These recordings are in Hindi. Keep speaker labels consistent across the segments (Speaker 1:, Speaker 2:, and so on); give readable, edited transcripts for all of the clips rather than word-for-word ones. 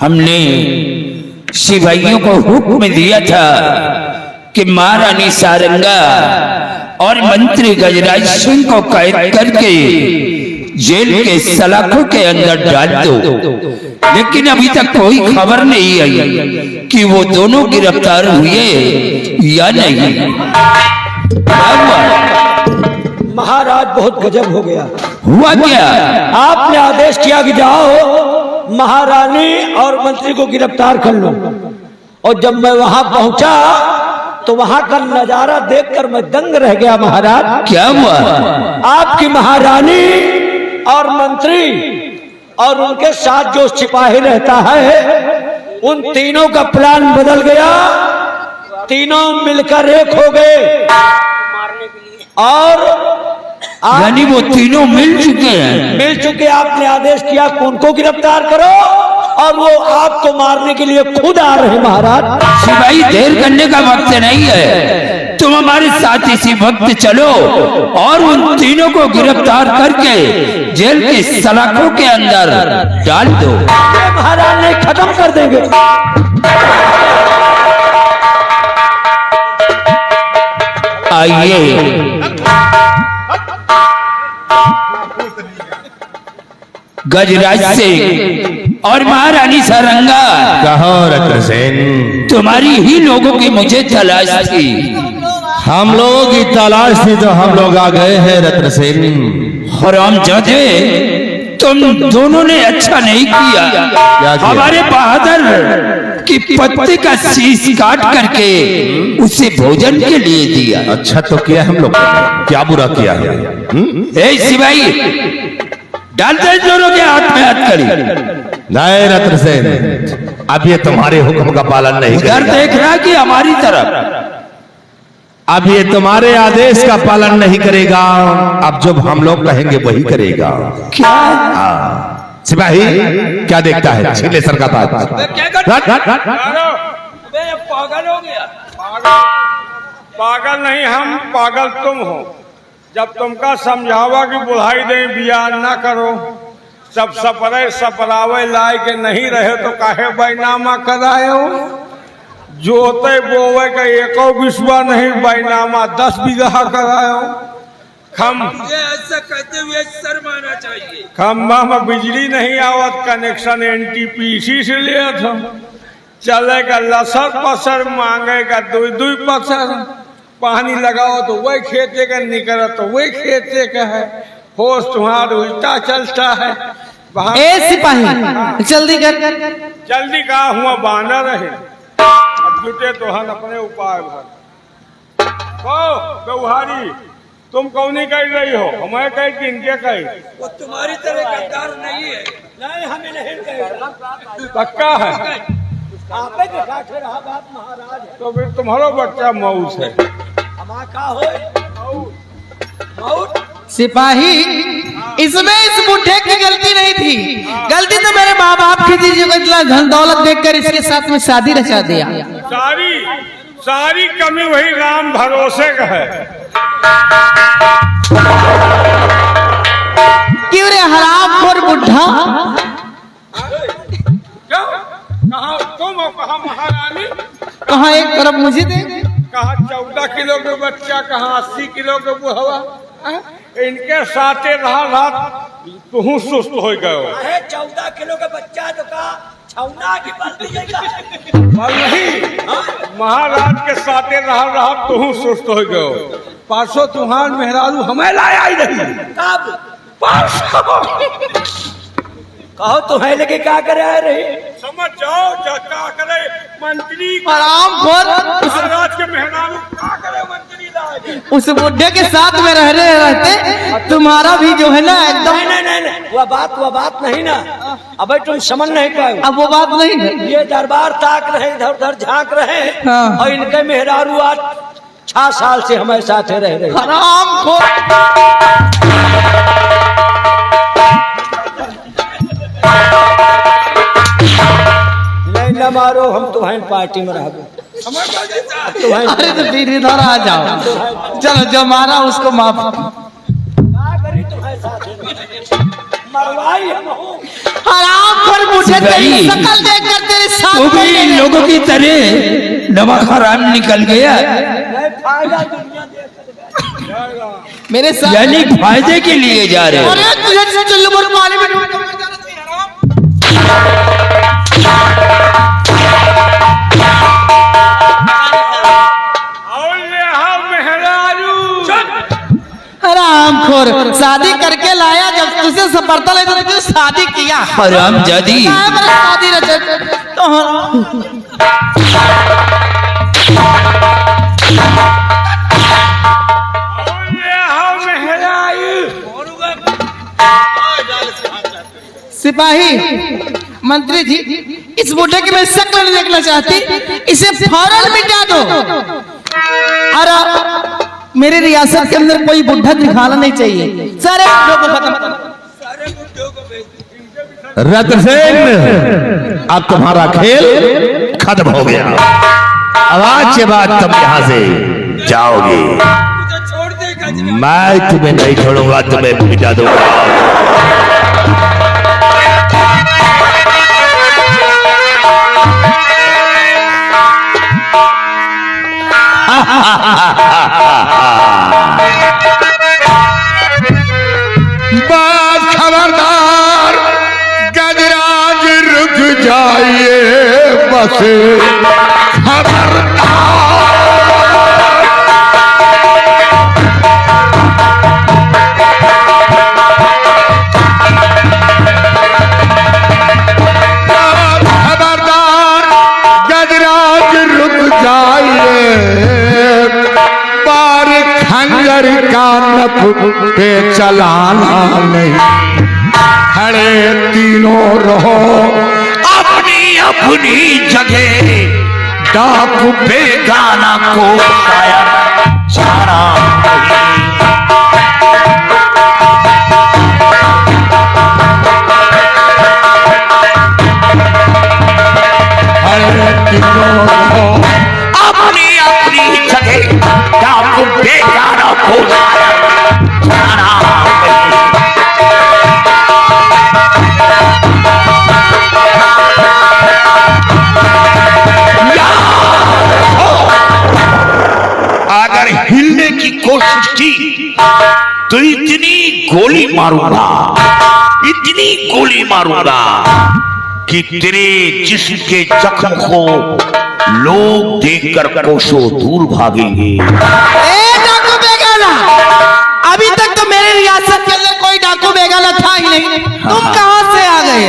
Speaker 1: हमने सिपाहियों को हुक्म दिया था कि महारानी सारंगा और मंत्री गजराज सिंह को कैद करके जेल के सलाखों के अंदर डाल दो, लेकिन अभी तक कोई खबर नहीं आई कि वो दोनों गिरफ्तार हुए या नहीं।
Speaker 2: महाराज बहुत गजब हो गया।
Speaker 1: हुआ क्या?
Speaker 2: आपने आदेश किया कि जाओ महारानी और मंत्री को गिरफ्तार कर लो, और जब मैं वहां पहुंचा तो वहां का नजारा देखकर मैं दंग रह गया। महाराज
Speaker 1: क्या हुआ?
Speaker 2: आपकी महारानी और मंत्री और उनके साथ जो सिपाही रहता है, उन तीनों का प्लान बदल गया। तीनों मिलकर एक हो गए और
Speaker 1: यानी वो तीनों मिल चुके हैं।
Speaker 2: मिल चुके। आपने आदेश किया कि उनको गिरफ्तार करो और वो आपको मारने के लिए खुद आ रहे हैं। महाराज
Speaker 1: सिपाही, देर करने का वक्त नहीं है, तुम हमारे साथ इसी वक्त चलो और उन तीनों को गिरफ्तार करके जेल के सलाखों के अंदर डाल दो।
Speaker 2: महाराज ने खत्म कर देंगे।
Speaker 1: आइए गजराज सिंह और महारानी सारंगा,
Speaker 3: कहो रत्नसेन,
Speaker 1: तुम्हारी ही लोगों की मुझे तलाश थी।
Speaker 3: हम लोगों की तलाश थी तो हम लोग आ गए हैं रत्नसेन।
Speaker 1: हरामजादे, तुम दोनों ने अच्छा नहीं किया। हमारे बहादुर की पत्नी का शीश काट करके उसे भोजन के लिए दिया।
Speaker 3: अच्छा तो किया हम लोग, क्या बुरा किया है?
Speaker 1: ए सिपाही, डालते दोनों के हाथ में हथकड़ी।
Speaker 3: नहीं रत्नसेन, अब ये तुम्हारे हुक्म का पालन नहीं
Speaker 1: घर
Speaker 3: करेगा।
Speaker 1: देख रहा कि हमारी तरफ।
Speaker 3: अब ये तुम्हारे आदेश का पालन नहीं करेगा। अब जब हम लोग कहेंगे वही करेगा।
Speaker 1: क्या?
Speaker 3: सिपाही क्या देखता है? छीले सर का ताज।
Speaker 2: पागल हो गया।
Speaker 4: पागल नहीं हम, पागल तुम हो। जब तुमका समझावा कि बुढ़ाई दे बियान ना करो, सब सपरे सपरावे लाए के नहीं रहे तो काहे बैनामा करायो। जोते बोवे का एको विश्वा नहीं, बैनामा 10 बीघा करायो।
Speaker 5: ऐसा कहते हुए शर्माना चाहिए।
Speaker 4: खम्बा में बिजली नहीं आवत, कनेक्शन NTPC से लिया था। चलेगा लसर पसर, मांगेगा 2-2 पसर। पानी लगाओ तो वही खेते का, निकलो तो वही खेते का है। होश तुम्हारा उल्टा चलता है।
Speaker 6: ए सिपाही, जल्दी कर।
Speaker 4: जल्दी कहा हुआ बांधा रहे, अब जुटे तो हम अपने उपाय भर। गौहारी, तुम कौनी कह रही हो? हमें कही कि इनके कही?
Speaker 5: वो तुम्हारी तरह गद्दार नहीं है।
Speaker 2: नहीं, हमें नहीं कहेगा।
Speaker 4: पक्का है?
Speaker 2: आप ही के साथ रहा बात महाराज है।
Speaker 4: तो फिर तुम्हारा बच्चा मऊस है।
Speaker 2: हमारा का हो मऊत।
Speaker 6: सिपाही, इसमें इस बुढ़े की गलती नहीं थी। गलती तो मेरे माँ बाप की थी, जो इतना धन दौलत देखकर इसके साथ में शादी रचा दिया।
Speaker 4: सारी कमी वही राम भरोसे का है।
Speaker 6: क्यों रे हरामखोर बुढ़ा?
Speaker 4: क्यों? कहा तुम हो, कहा महारानी?
Speaker 6: कहाँ एक तरफ मुझे दे,
Speaker 4: कहा 14 किलो के बच्चा, कहा 80 किलो के बुढ़वा। इनके साथे रहा तू सुस्त हो गए।
Speaker 2: 14 किलो का बच्चा तो का छौना की बल्दी जाएगा।
Speaker 4: नहीं, महाराज के साथे रहा तू सुस्त हो गए। परसों तुम्हार मेहरारू हमें लाया ही नहीं।
Speaker 2: कब?
Speaker 4: परसों।
Speaker 2: कहो तुम्हें लेके क्या करे आ रही?
Speaker 4: समझ जाओ क्या करे मंत्री।
Speaker 6: हरामखोर,
Speaker 4: महाराज के मेहरारू क्या करे मंत्री लाए।
Speaker 6: उस बुढ़े के साथ में रहते तुम्हारा भी जो है ना एकदम।
Speaker 2: नहीं, वो बात नहीं ना। अब तुम समझ नहीं पाए।
Speaker 6: अब वो बात नहीं है।
Speaker 2: ये दरबार ताक रहे, इधर उधर झांक रहे,
Speaker 6: हाँ।
Speaker 2: और इनके मेहरारू आज 6 साल से हमारे साथ रह रहे।
Speaker 6: हरामखोर,
Speaker 2: नहीं न मारो, हम तुम्हारी पार्टी में रह गए।
Speaker 6: अरे तो फिर इधर आ जाओ। चलो, जो मारा उसको माफ।
Speaker 2: क्या करी तुम्हारे साथ?
Speaker 6: हरामखोर बूढ़े तेरी
Speaker 1: सिपाही।
Speaker 6: शक्ल देखकर तेरे साथ
Speaker 1: तू भी
Speaker 6: बैठे हैं।
Speaker 1: लोगों की तरह नमक हराम निकल गया,
Speaker 6: मेरे साथ
Speaker 1: यानी फायदे के लिए जा रहे हो।
Speaker 6: अरे तुझे चुल्लू पर पानी में डूब के मर जाना चाहिए, हराम।
Speaker 4: और ये हाँ मेहरारू
Speaker 6: हरामखोर शादी करके लाया, जब तुझे सफलता लगी तो तुझे शादी किया।
Speaker 1: हराम जादी,
Speaker 6: शादी रचे तो हराम।
Speaker 4: और ये हाँ मेहरारू
Speaker 6: सिपाही मंत्री जी, इस बूढ़े की मैं शक्ल नहीं देखना चाहती, इसे फौरन मिटा दो। और मेरे रियासत के अंदर कोई बुढ़ा दिखाना नहीं चाहिए, सारे बुढ़ों को खत्म करो।
Speaker 5: सारे बुड्ढों को भेज दो।
Speaker 3: रत्नसेन, अब तुम्हारा खेल खत्म हो गया। अब आज के बाद तुम यहां से जाओगे,
Speaker 5: मुझे छोड़ दे गजरा।
Speaker 3: मैं तुम्हें नहीं छोड़ूंगा, तुम्हें मिटा दूंगा। बात खबरदार, गजराज रुक जाइए बस खबरदार। खबरदार, गजराज रुक जाइए, बार खंजर का नफ पे चलाना नहीं, खड़े तीनों रहो अपनी अपनी जगह, डाकू बेगाना को शायद जाना नहीं। खड़े तीनों रहो अपनी अपनी जगह, डाकू बेगाना को शायद जाना नहीं। अगर हिलने की कोशिश की तो इतनी गोली मारूंगा, इतनी गोली मारूंगा कि तेरे जिस्म के जख्म को लोग देखकर कोसों दूर भागेंगे।
Speaker 6: ए डाकू बेगाना, अभी तक तो मेरे रियासत के अंदर कोई डाकू बेगाना था ही नहीं, तुम कहां से आ गए?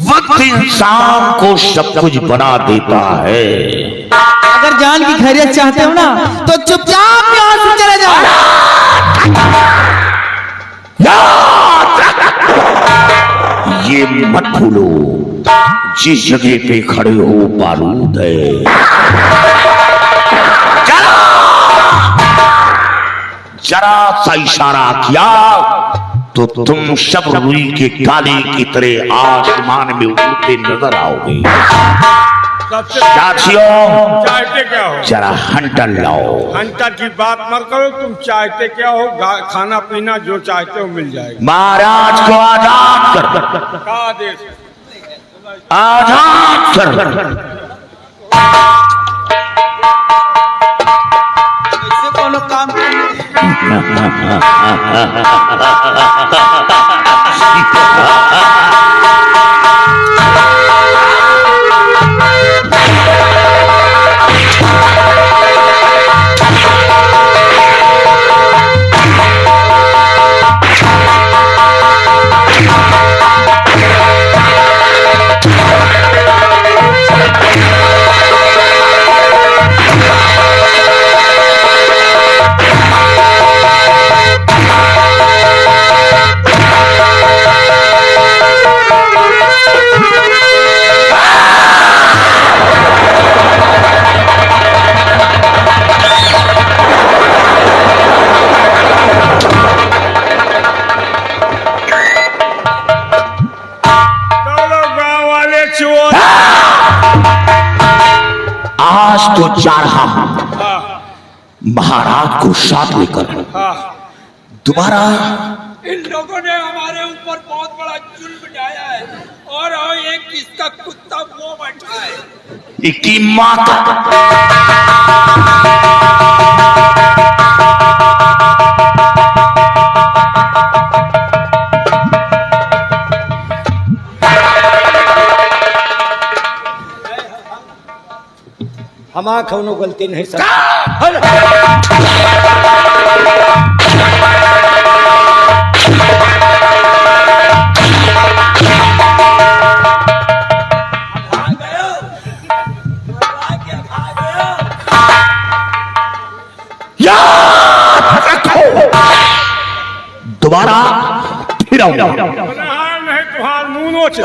Speaker 3: वक्त इंसान को सब कुछ बना देता है।
Speaker 6: अगर जान की खैरियत चाहते हो ना तो चुपचाप यहाँ से चले जाओ।
Speaker 3: याद रख, ये मत भूलो, जिस जगह पे खड़े हो बारूद है। जरा सा इशारा किया तो तुम सब रुई के काले की तरह आसमान में उड़ते नजर आओगे।
Speaker 4: सबसे
Speaker 3: साथियों,
Speaker 4: चाहते क्या हो?
Speaker 3: जरा हंटर लाओ।
Speaker 4: हंटर की बात मत करो, तुम चाहते क्या हो? खाना पीना जो चाहते हो मिल जाएगा।
Speaker 3: महाराज को आजाद कर,
Speaker 4: का आदेश?
Speaker 3: आजाद कर।
Speaker 6: ऐसे कोनो काम
Speaker 3: आज तो जा रहा हूं महाराज को साथ लेकर। दोबारा
Speaker 5: इन लोगों ने हमारे ऊपर बहुत बड़ा जुल्म ढाया है और एक किसका कुत्ता वो बैठा है।
Speaker 3: की माँ
Speaker 2: हमारा कौनो गलती नहीं सर।
Speaker 3: दोबारा फिर आओ।
Speaker 4: नहीं तुहार मुंह नोच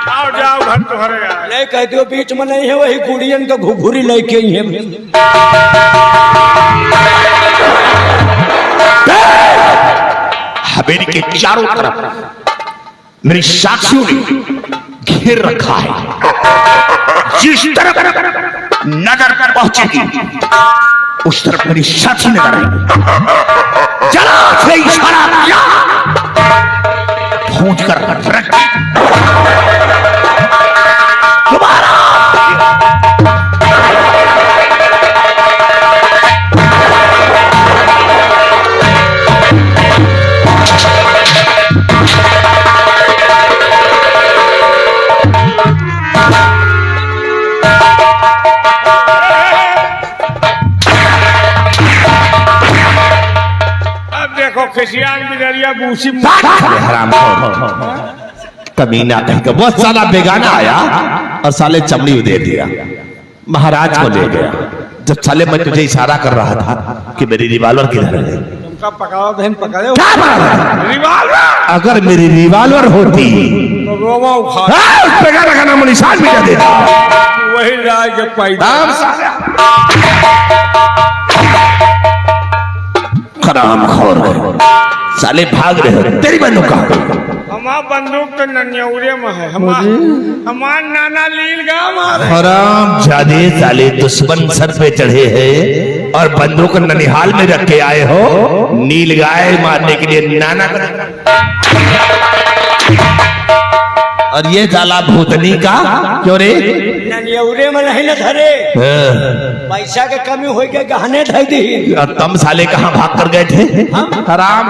Speaker 4: आओ जाओ घर तुम्हारे आए।
Speaker 2: नहीं कहते हो बीच में नहीं है, वही गुड़ियन का घुघुरी लेके ही है।
Speaker 3: हवेली के चारों तरफ मेरी साक्षियों ने घेर रखा है। जिस तरफ नजर पहुंचेगी उस तरफ मेरी साक्षी नजर आएगी। जरा से इशारा किया, पहुंच कर रख दोबारा।
Speaker 4: खिसियान बिदरिया बूसी
Speaker 7: हराम कमीना कहीं का बहुत साला बेगाना आया और साले चमड़ी दे दिया, महाराज को ले गया। जब साले मैं तुझे इशारा कर रहा था कि मेरी रिवॉल्वर किधर है,
Speaker 4: तुमका पकड़ो बहन पकड़े
Speaker 3: रिवॉल्वर।
Speaker 7: अगर मेरी रिवॉल्वर होती
Speaker 4: तो रोमा उखाड़
Speaker 7: उस बेगाना का नाम निशान मिटा देता।
Speaker 4: वही राय के पैदा
Speaker 7: हराम खोर साले भाग रहे हो, तेरी बंदूक कहाँ गई?
Speaker 4: हमार बंदूक तो नन्यौरे में है। हमार नाना लील गाँव मारे।
Speaker 7: हराम जादे साले दुश्मन सर पे चढ़े हैं और बंदूक ननिहाल में रख के आए हो नील गाय मारने के लिए नाना और ये साला भूतनी का क्यों रे?
Speaker 2: ननियौरे में नहीं न धरे, पैसा के कमी हो गए गहने धर दी।
Speaker 7: और तुम साले कहाँ भाग कर गए थे? हराम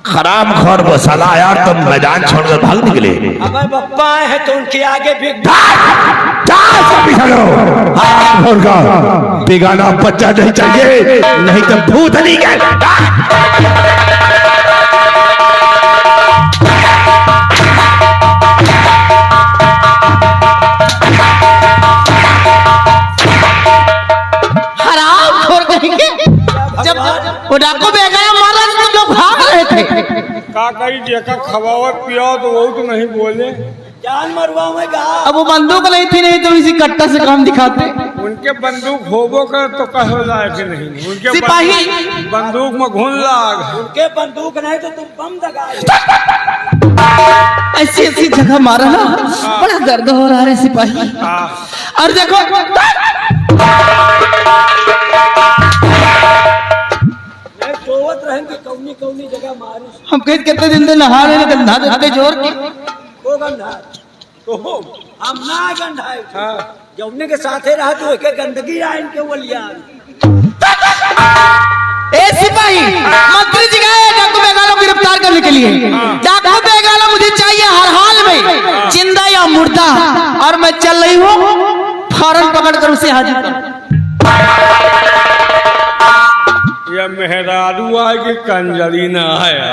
Speaker 7: हराम खोर वो साला आया और तुम मैदान छोड़कर भाग निकले।
Speaker 2: अब पप्पा आए हैं तो उनके आगे भी
Speaker 7: बेगाना बच्चा नहीं चाहिए, नहीं तो भूत नहीं गए।
Speaker 6: हराम खोर कहेंगे। जब वो डाकू बेगाना मारा तो लोग भाग रहे थे।
Speaker 4: का कही जेका खवावत पिया तो वो तो नहीं बोले।
Speaker 2: जान मरवाऊंगा।
Speaker 6: अब वो बंदूक नहीं थी, नहीं तो इसी कट्टा से काम दिखाते।
Speaker 4: उनके बंदूक होबो कर तो कहो लायक नहीं। उनके
Speaker 6: सिपाही
Speaker 4: बंदूक में घुन लाग।
Speaker 2: उनके बंदूक नहीं तो तुम बम दगाए।
Speaker 6: ऐसी ऐसी जगह मारा ना, बड़ा दर्द हो रहा है सिपाही। और देखो
Speaker 2: सोवत रहेंगे कौनी कौनी जगह मारू।
Speaker 6: हम कहीं कितने दिन से नहा रहे हैं, गंधा देते जोर के।
Speaker 2: वो गंधा तो हो, हम ना गंधाए। जौने के साथे रहा तो एक गंदगी आए इनके वलिया।
Speaker 6: ए सिपाही, मंत्री जी गए डाकू बेगाना को गिरफ्तार करने के लिए। डाकू बेगाना मुझे चाहिए हर हाल में, जिंदा या मुर्दा। और मैं चल रही हूँ फौरन पकड़ कर उसे हाजिर कर।
Speaker 4: यह मेहरारू आए कि कंजरी ना आया।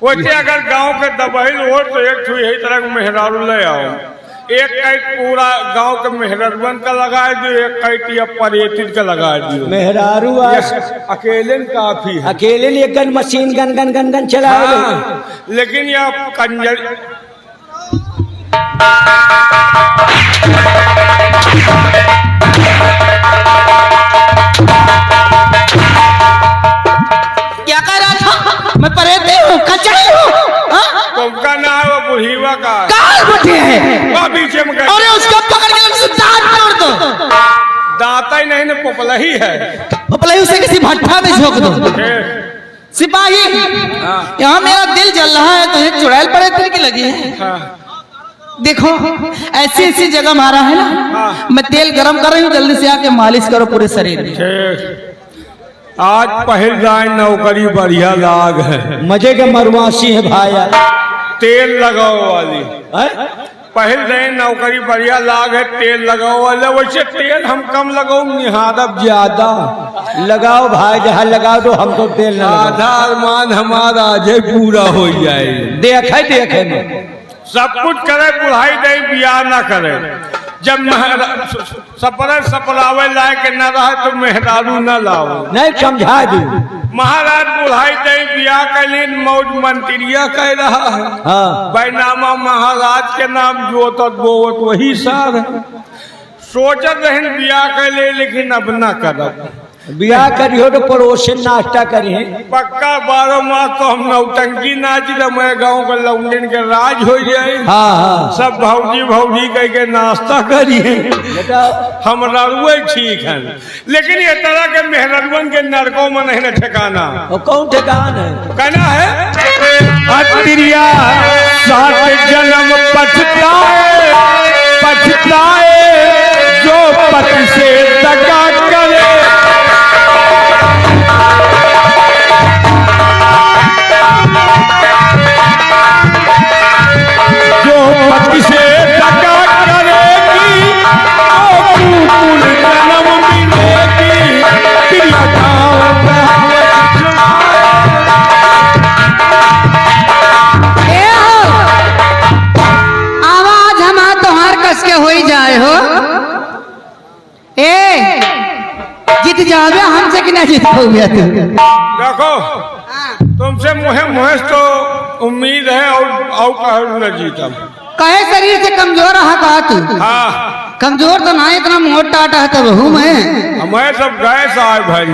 Speaker 4: वैसे अगर गांव के दबहिल हो तो एक ठू यही तरह के मेहरारू ले आओ। एक कैट पूरा गांव के मेहरबन का लगा दियो, एक कैट या परेतिन का लगा दियो।
Speaker 2: मेहरारू
Speaker 4: अकेले काफी है।
Speaker 2: अकेले लिए gun machine gun gun gun gun चला।
Speaker 4: लेकिन यह कंजर
Speaker 6: क्या कह रहा था? मैं परेती हूँ, कचड़ी हूँ।
Speaker 4: तुमका ना है वो बुढ़ीवा का
Speaker 6: काल बुढ़ी है।
Speaker 4: वो पीछे में
Speaker 6: अरे उसको पकड़ के दांत तोड़ दो।
Speaker 4: ने पोपलही है।
Speaker 6: पपलही से किसी भट्ठा में झोंक दो। सिपाही, यहाँ मेरा दिल जल रहा है, तो एक चुड़ैल पड़े तिल की लगी है। देखो ऐसी ऐसी जगह मारा है ना, मैं तेल गरम कर रही हूँ, जल्दी से आके मालिश करो पूरे शरीर में।
Speaker 4: आज पहल जाए नौकरी बढ़िया लाग है,
Speaker 2: मजे के मरवासी है भाई।
Speaker 4: तेल लगाओ वाली पहल जाए नौकरी बढ़िया लाग है, तेल लगाओ वाले। वैसे तेल हम कम लगाओ, निहादब ज्यादा
Speaker 2: लगाओ भाई, जहाँ लगाओ तो हमको तेल ना लगाओ।
Speaker 4: आधा अरमान हमारा आज पूरा हो जाए।
Speaker 2: देखे में
Speaker 4: सब कुछ करे, बुढ़ाई दे, बियाह ना करे। जब सपरावे लायक न रहे तो मेहरारू न लाओ।
Speaker 2: नहीं समझा दी।
Speaker 4: महाराज बुढ़ाई दे, बियाह के लिए मौज मंत्रिया कह रहा है।
Speaker 2: हाँ।
Speaker 4: बैनामा महाराज के नाम जोतत बोवत वही सार है। सोचत रहन बियाह के लिए, लेकिन अब न करब।
Speaker 2: बियाह करियो तो पड़ोसी नाश्ता करिए।
Speaker 4: पक्का 12 माह तो हम नौटंकी नाच रहे, गाँव के लौंडन के राज हो जाए।
Speaker 2: हाँ।
Speaker 4: सब भौजी भौजी कह के नाश्ता करिए, हमारा ठीक है। लेकिन ये तरह के मेहरबन के नरकों में नहीं न ठिकाना।
Speaker 2: कौन ठिकान है?
Speaker 4: कहना है अत्रिया 7 जन्म पछताए जो पति से दगा करे। जो पति से दगा करेगी कुल जन्म मिलेगी।
Speaker 6: आवाज हमार तोहार कस के हो ही जाए हो। ए जीत जाओगे हमसे कि ना जीत पाओगे तू?
Speaker 4: देखो तुमसे मुहे तो उम्मीद है, और कहो न जीतम।
Speaker 6: कहे शरीर से कमजोर रहा कहा तू?
Speaker 4: हाँ,
Speaker 6: कमजोर तो ना, इतना मोटा है तो बहू मैं
Speaker 4: मैं सब गैस आए भाई।